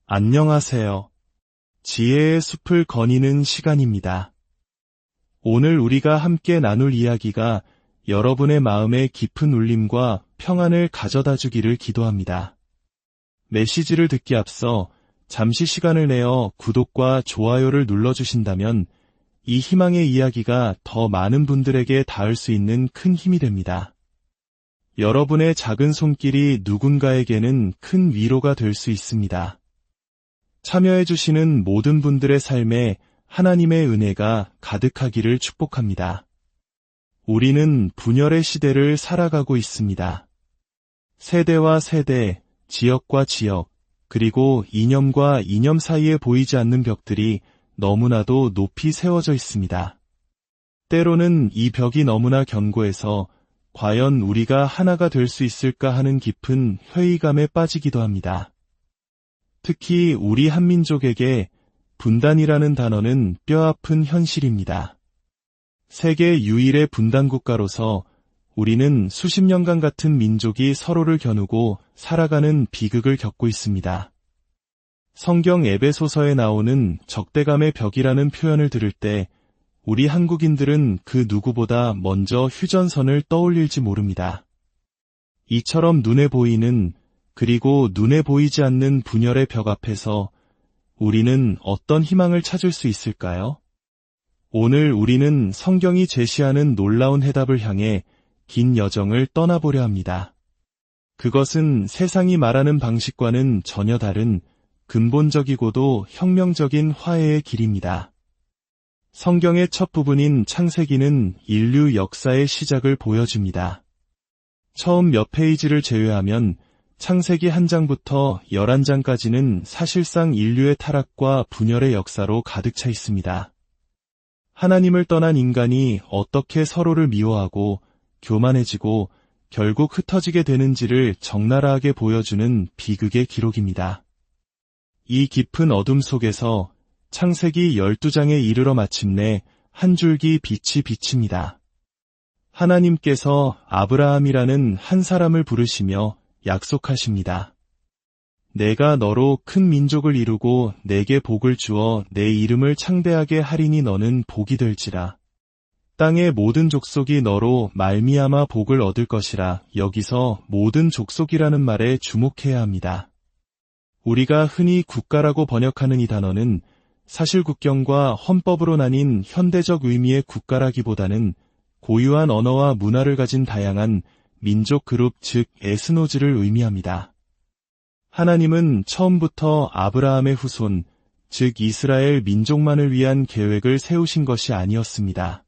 안녕하세요. 지혜의 숲을 거니는 시간입니다. 오늘 우리가 함께 나눌 이야기가 여러분의 마음에 깊은 울림과 평안을 가져다 주기를 기도합니다. 메시지를 듣기 앞서 잠시 시간을 내어 구독과 좋아요를 눌러주신다면 이 희망의 이야기가 더 많은 분들에게 닿을 수 있는 큰 힘이 됩니다. 여러분의 작은 손길이 누군가에게는 큰 위로가 될 수 있습니다. 참여해주시는 모든 분들의 삶에 하나님의 은혜가 가득하기를 축복합니다. 우리는 분열의 시대를 살아가고 있습니다. 세대와 세대, 지역과 지역, 그리고 이념과 이념 사이에 보이지 않는 벽들이 너무나도 높이 세워져 있습니다. 때로는 이 벽이 너무나 견고해서 과연 우리가 하나가 될 수 있을까 하는 깊은 회의감에 빠지기도 합니다. 특히 우리 한민족에게 분단이라는 단어는 뼈아픈 현실입니다. 세계 유일의 분단국가로서 우리는 수십 년간 같은 민족이 서로를 겨누고 살아가는 비극을 겪고 있습니다. 성경 에베소서에 나오는 적대감의 벽이라는 표현을 들을 때 우리 한국인들은 그 누구보다 먼저 휴전선을 떠올릴지 모릅니다. 이처럼 눈에 보이는 그리고 눈에 보이지 않는 분열의 벽 앞에서 우리는 어떤 희망을 찾을 수 있을까요? 오늘 우리는 성경이 제시하는 놀라운 해답을 향해 긴 여정을 떠나보려 합니다. 그것은 세상이 말하는 방식과는 전혀 다른 근본적이고도 혁명적인 화해의 길입니다. 성경의 첫 부분인 창세기는 인류 역사의 시작을 보여줍니다. 처음 몇 페이지를 제외하면 창세기 1장부터 11장까지는 사실상 인류의 타락과 분열의 역사로 가득 차 있습니다. 하나님을 떠난 인간이 어떻게 서로를 미워하고 교만해지고 결국 흩어지게 되는지를 적나라하게 보여주는 비극의 기록입니다. 이 깊은 어둠 속에서 창세기 12장에 이르러 마침내 한 줄기 빛이 비칩니다. 하나님께서 아브라함이라는 한 사람을 부르시며 약속하십니다. 내가 너로 큰 민족을 이루고 내게 복을 주어 내 이름을 창대하게 하리니 너는 복이 될지라. 땅의 모든 족속이 너로 말미암아 복을 얻을 것이라. 여기서 모든 족속이라는 말에 주목해야 합니다. 우리가 흔히 국가라고 번역하는 이 단어는 사실 국경과 헌법으로 나뉜 현대적 의미의 국가라기보다는 고유한 언어와 문화를 가진 다양한 민족 그룹 즉 에스노즈를 의미합니다. 하나님은 처음부터 아브라함의 후손, 즉 이스라엘 민족만을 위한 계획을 세우신 것이 아니었습니다.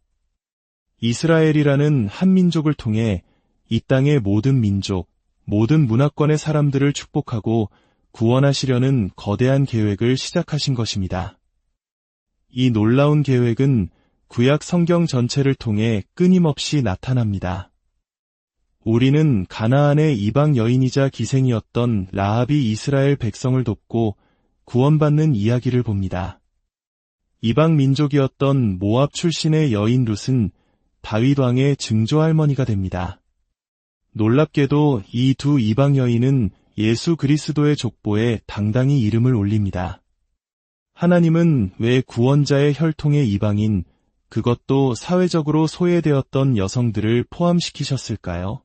이스라엘이라는 한 민족을 통해 이 땅의 모든 민족, 모든 문화권의 사람들을 축복하고 구원하시려는 거대한 계획을 시작하신 것입니다. 이 놀라운 계획은 구약 성경 전체를 통해 끊임없이 나타납니다. 우리는 가나안의 이방 여인이자 기생이었던 라합이 이스라엘 백성을 돕고 구원받는 이야기를 봅니다. 이방 민족이었던 모압 출신의 여인 룻은 다윗 왕의 증조할머니가 됩니다. 놀랍게도 이 두 이방 여인은 예수 그리스도의 족보에 당당히 이름을 올립니다. 하나님은 왜 구원자의 혈통의 이방인, 그것도 사회적으로 소외되었던 여성들을 포함시키셨을까요?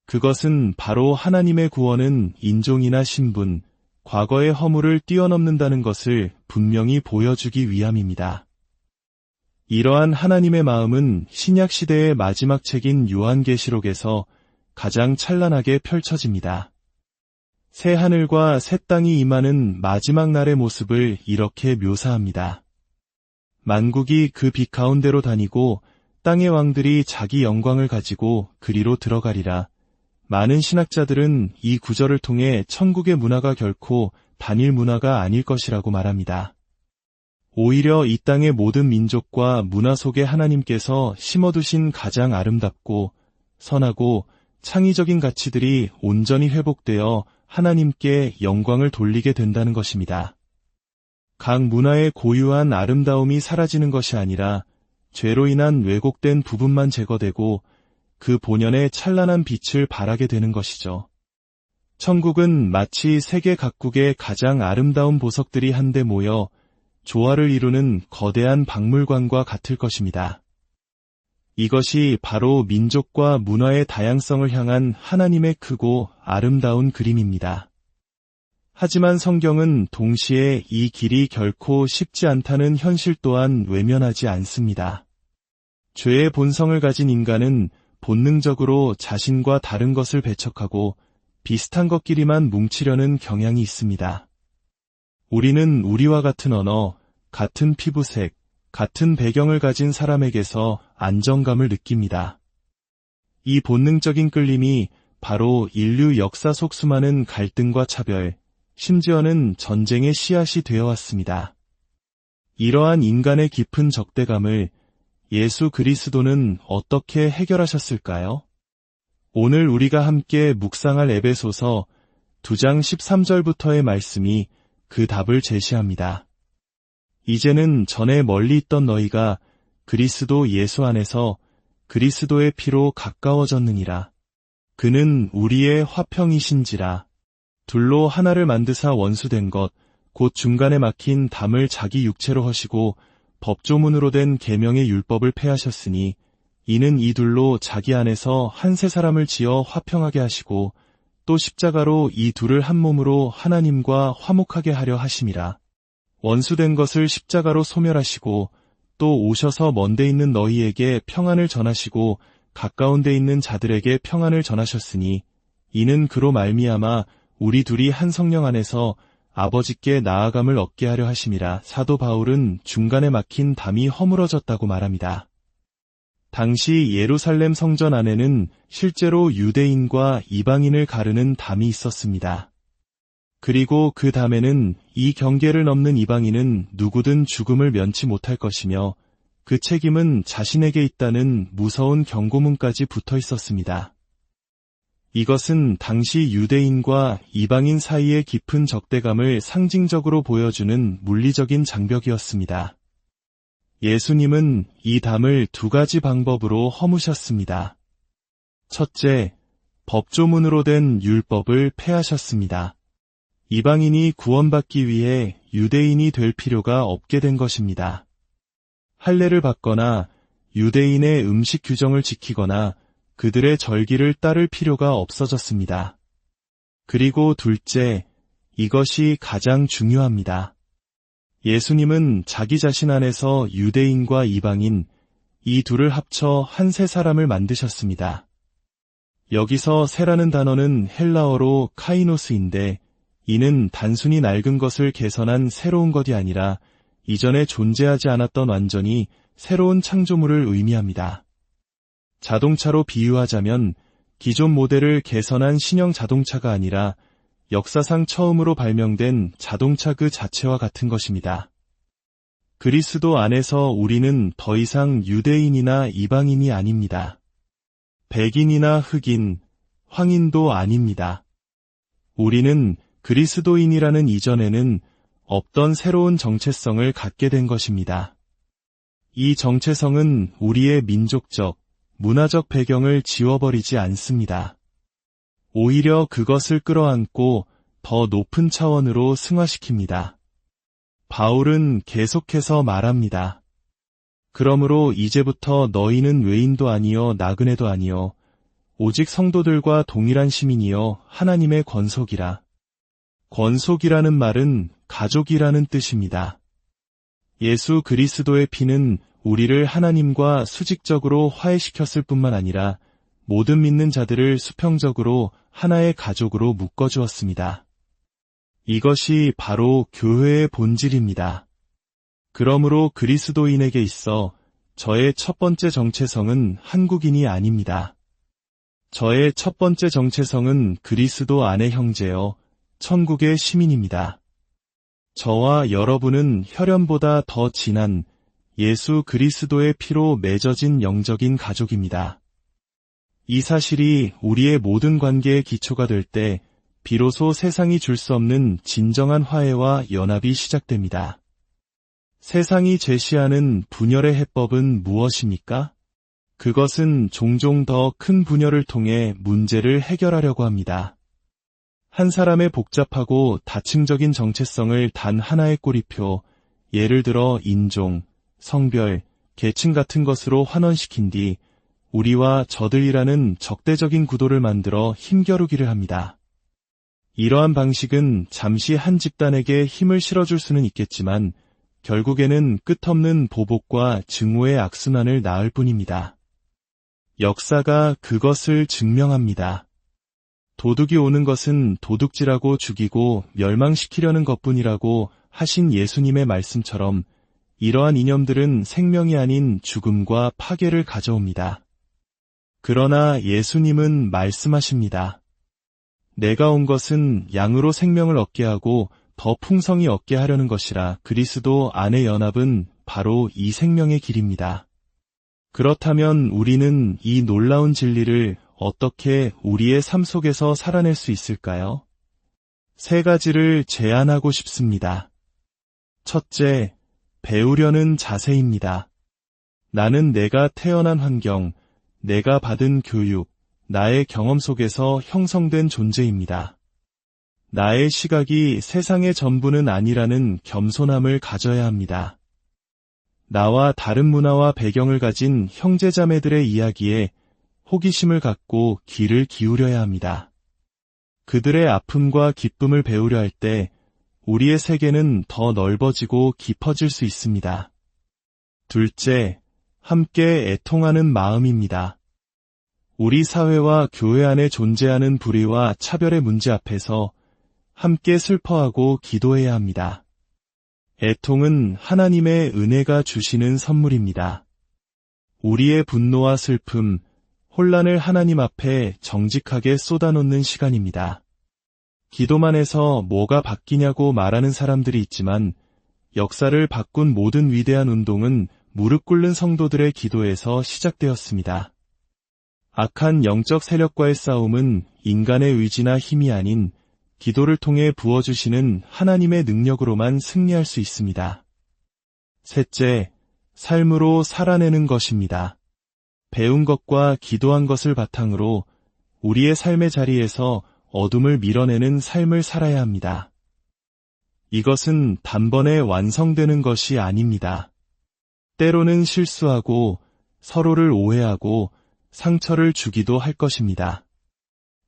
그것은 바로 하나님의 구원은 인종이나 신분, 과거의 허물을 뛰어넘는다는 것을 분명히 보여주기 위함입니다. 이러한 하나님의 마음은 신약 시대의 마지막 책인 요한계시록에서 가장 찬란하게 펼쳐집니다. 새 하늘과 새 땅이 임하는 마지막 날의 모습을 이렇게 묘사합니다. 만국이 그 빛 가운데로 다니고 땅의 왕들이 자기 영광을 가지고 그리로 들어가리라. 많은 신학자들은 이 구절을 통해 천국의 문화가 결코 단일 문화가 아닐 것이라고 말합니다. 오히려 이 땅의 모든 민족과 문화 속에 하나님께서 심어두신 가장 아름답고 선하고 창의적인 가치들이 온전히 회복되어 하나님께 영광을 돌리게 된다는 것입니다. 각 문화의 고유한 아름다움이 사라지는 것이 아니라 죄로 인한 왜곡된 부분만 제거되고 그 본연의 찬란한 빛을 발하게 되는 것이죠. 천국은 마치 세계 각국의 가장 아름다운 보석들이 한데 모여 조화를 이루는 거대한 박물관과 같을 것입니다. 이것이 바로 민족과 문화의 다양성을 향한 하나님의 크고 아름다운 그림입니다. 하지만 성경은 동시에 이 길이 결코 쉽지 않다는 현실 또한 외면하지 않습니다. 죄의 본성을 가진 인간은 본능적으로 자신과 다른 것을 배척하고 비슷한 것끼리만 뭉치려는 경향이 있습니다. 우리는 우리와 같은 언어, 같은 피부색, 같은 배경을 가진 사람에게서 안정감을 느낍니다. 이 본능적인 끌림이 바로 인류 역사 속 수많은 갈등과 차별, 심지어는 전쟁의 씨앗이 되어왔습니다. 이러한 인간의 깊은 적대감을 예수 그리스도는 어떻게 해결하셨을까요? 오늘 우리가 함께 묵상할 에베소서 2장 13절부터의 말씀이 그 답을 제시합니다. 이제는 전에 멀리 있던 너희가 그리스도 예수 안에서 그리스도의 피로 가까워졌느니라. 그는 우리의 화평이신지라. 둘로 하나를 만드사 원수된 것, 곧 중간에 막힌 담을 자기 육체로 허시고 법조문으로 된 계명의 율법을 폐하셨으니 이는 이 둘로 자기 안에서 한 세 사람을 지어 화평하게 하시고 또 십자가로 이 둘을 한 몸으로 하나님과 화목하게 하려 하심이라. 원수된 것을 십자가로 소멸하시고 또 오셔서 먼데 있는 너희에게 평안을 전하시고 가까운 데 있는 자들에게 평안을 전하셨으니 이는 그로 말미암아 우리 둘이 한 성령 안에서 아버지께 나아감을 얻게 하려 하심이라. 사도 바울은 중간에 막힌 담이 허물어졌다고 말합니다. 당시 예루살렘 성전 안에는 실제로 유대인과 이방인을 가르는 담이 있었습니다. 그리고 그 담에는 이 경계를 넘는 이방인은 누구든 죽음을 면치 못할 것이며 그 책임은 자신에게 있다는 무서운 경고문까지 붙어 있었습니다. 이것은 당시 유대인과 이방인 사이의 깊은 적대감을 상징적으로 보여주는 물리적인 장벽이었습니다. 예수님은 이 담을 두 가지 방법으로 허무셨습니다. 첫째, 법조문으로 된 율법을 폐하셨습니다. 이방인이 구원받기 위해 유대인이 될 필요가 없게 된 것입니다. 할례를 받거나 유대인의 음식 규정을 지키거나 그들의 절기를 따를 필요가 없어졌습니다. 그리고 둘째, 이것이 가장 중요합니다. 예수님은 자기 자신 안에서 유대인과 이방인, 이 둘을 합쳐 한 세 사람을 만드셨습니다. 여기서 세라는 단어는 헬라어로 카이노스인데 이는 단순히 낡은 것을 개선한 새로운 것이 아니라 이전에 존재하지 않았던 완전히 새로운 창조물을 의미합니다. 자동차로 비유하자면 기존 모델을 개선한 신형 자동차가 아니라 역사상 처음으로 발명된 자동차 그 자체와 같은 것입니다. 그리스도 안에서 우리는 더 이상 유대인이나 이방인이 아닙니다. 백인이나 흑인, 황인도 아닙니다. 우리는 그리스도인이라는 이전에는 없던 새로운 정체성을 갖게 된 것입니다. 이 정체성은 우리의 민족적, 문화적 배경을 지워버리지 않습니다. 오히려 그것을 끌어안고 더 높은 차원으로 승화시킵니다. 바울은 계속해서 말합니다. 그러므로 이제부터 너희는 외인도 아니요 나그네도 아니요 오직 성도들과 동일한 시민이요 하나님의 권속이라. 권속이라는 말은 가족이라는 뜻입니다. 예수 그리스도의 피는 우리를 하나님과 수직적으로 화해시켰을 뿐만 아니라 모든 믿는 자들을 수평적으로 하나의 가족으로 묶어주었습니다. 이것이 바로 교회의 본질입니다. 그러므로 그리스도인에게 있어 저의 첫 번째 정체성은 한국인이 아닙니다. 저의 첫 번째 정체성은 그리스도 안의 형제여 천국의 시민입니다. 저와 여러분은 혈연보다 더 진한 예수 그리스도의 피로 맺어진 영적인 가족입니다. 이 사실이 우리의 모든 관계의 기초가 될 때 비로소 세상이 줄 수 없는 진정한 화해와 연합이 시작됩니다. 세상이 제시하는 분열의 해법은 무엇입니까? 그것은 종종 더 큰 분열을 통해 문제를 해결하려고 합니다. 한 사람의 복잡하고 다층적인 정체성을 단 하나의 꼬리표, 예를 들어 인종, 성별, 계층 같은 것으로 환원시킨 뒤 우리와 저들이라는 적대적인 구도를 만들어 힘겨루기를 합니다. 이러한 방식은 잠시 한 집단에게 힘을 실어줄 수는 있겠지만 결국에는 끝없는 보복과 증오의 악순환을 낳을 뿐입니다. 역사가 그것을 증명합니다. 도둑이 오는 것은 도둑질하고 죽이고 멸망시키려는 것뿐이라고 하신 예수님의 말씀처럼 이러한 이념들은 생명이 아닌 죽음과 파괴를 가져옵니다. 그러나 예수님은 말씀하십니다. 내가 온 것은 양으로 생명을 얻게 하고 더 풍성히 얻게 하려는 것이라. 그리스도 안의 연합은 바로 이 생명의 길입니다. 그렇다면 우리는 이 놀라운 진리를 어떻게 우리의 삶 속에서 살아낼 수 있을까요? 세 가지를 제안하고 싶습니다. 첫째, 배우려는 자세입니다. 나는 내가 태어난 환경, 내가 받은 교육, 나의 경험 속에서 형성된 존재입니다. 나의 시각이 세상의 전부는 아니라는 겸손함을 가져야 합니다. 나와 다른 문화와 배경을 가진 형제자매들의 이야기에 호기심을 갖고 귀를 기울여야 합니다. 그들의 아픔과 기쁨을 배우려 할 때 우리의 세계는 더 넓어지고 깊어질 수 있습니다. 둘째, 함께 애통하는 마음입니다. 우리 사회와 교회 안에 존재하는 불의와 차별의 문제 앞에서 함께 슬퍼하고 기도해야 합니다. 애통은 하나님의 은혜가 주시는 선물입니다. 우리의 분노와 슬픔, 혼란을 하나님 앞에 정직하게 쏟아놓는 시간입니다. 기도만 해서 뭐가 바뀌냐고 말하는 사람들이 있지만 역사를 바꾼 모든 위대한 운동은 무릎 꿇는 성도들의 기도에서 시작되었습니다. 악한 영적 세력과의 싸움은 인간의 의지나 힘이 아닌 기도를 통해 부어주시는 하나님의 능력으로만 승리할 수 있습니다. 셋째, 삶으로 살아내는 것입니다. 배운 것과 기도한 것을 바탕으로 우리의 삶의 자리에서 어둠을 밀어내는 삶을 살아야 합니다. 이것은 단번에 완성되는 것이 아닙니다. 때로는 실수하고 서로를 오해하고 상처를 주기도 할 것입니다.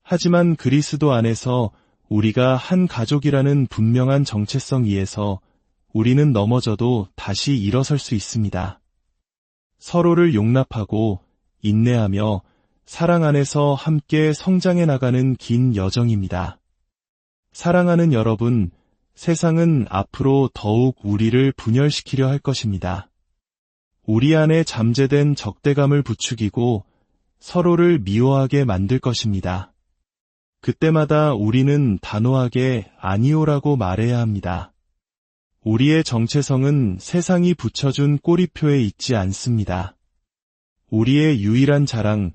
하지만 그리스도 안에서 우리가 한 가족이라는 분명한 정체성 위에서 우리는 넘어져도 다시 일어설 수 있습니다. 서로를 용납하고 인내하며 사랑 안에서 함께 성장해 나가는 긴 여정입니다. 사랑하는 여러분, 세상은 앞으로 더욱 우리를 분열시키려 할 것입니다. 우리 안에 잠재된 적대감을 부추기고 서로를 미워하게 만들 것입니다. 그때마다 우리는 단호하게 아니오라고 말해야 합니다. 우리의 정체성은 세상이 붙여준 꼬리표에 있지 않습니다. 우리의 유일한 자랑,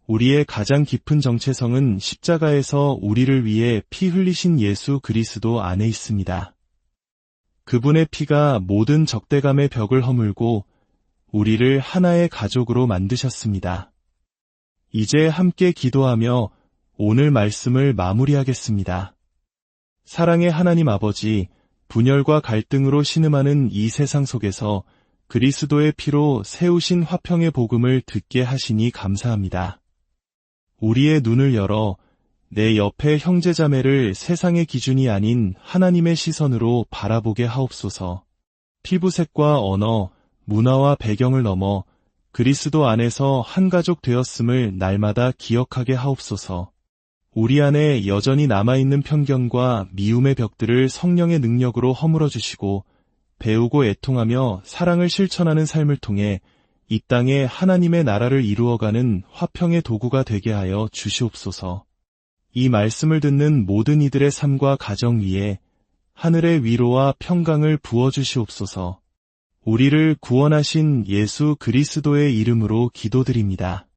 우리의 가장 깊은 정체성은 십자가에서 우리를 위해 피 흘리신 예수 그리스도 안에 있습니다. 그분의 피가 모든 적대감의 벽을 허물고 우리를 하나의 가족으로 만드셨습니다. 이제 함께 기도하며 오늘 말씀을 마무리하겠습니다. 사랑의 하나님 아버지, 분열과 갈등으로 신음하는 이 세상 속에서 그리스도의 피로 세우신 화평의 복음을 듣게 하시니 감사합니다. 우리의 눈을 열어 내 옆의 형제자매를 세상의 기준이 아닌 하나님의 시선으로 바라보게 하옵소서. 피부색과 언어, 문화와 배경을 넘어 그리스도 안에서 한 가족 되었음을 날마다 기억하게 하옵소서. 우리 안에 여전히 남아있는 편견과 미움의 벽들을 성령의 능력으로 허물어 주시고 배우고 애통하며 사랑을 실천하는 삶을 통해 이 땅에 하나님의 나라를 이루어가는 화평의 도구가 되게 하여 주시옵소서. 이 말씀을 듣는 모든 이들의 삶과 가정 위에 하늘의 위로와 평강을 부어주시옵소서. 우리를 구원하신 예수 그리스도의 이름으로 기도드립니다.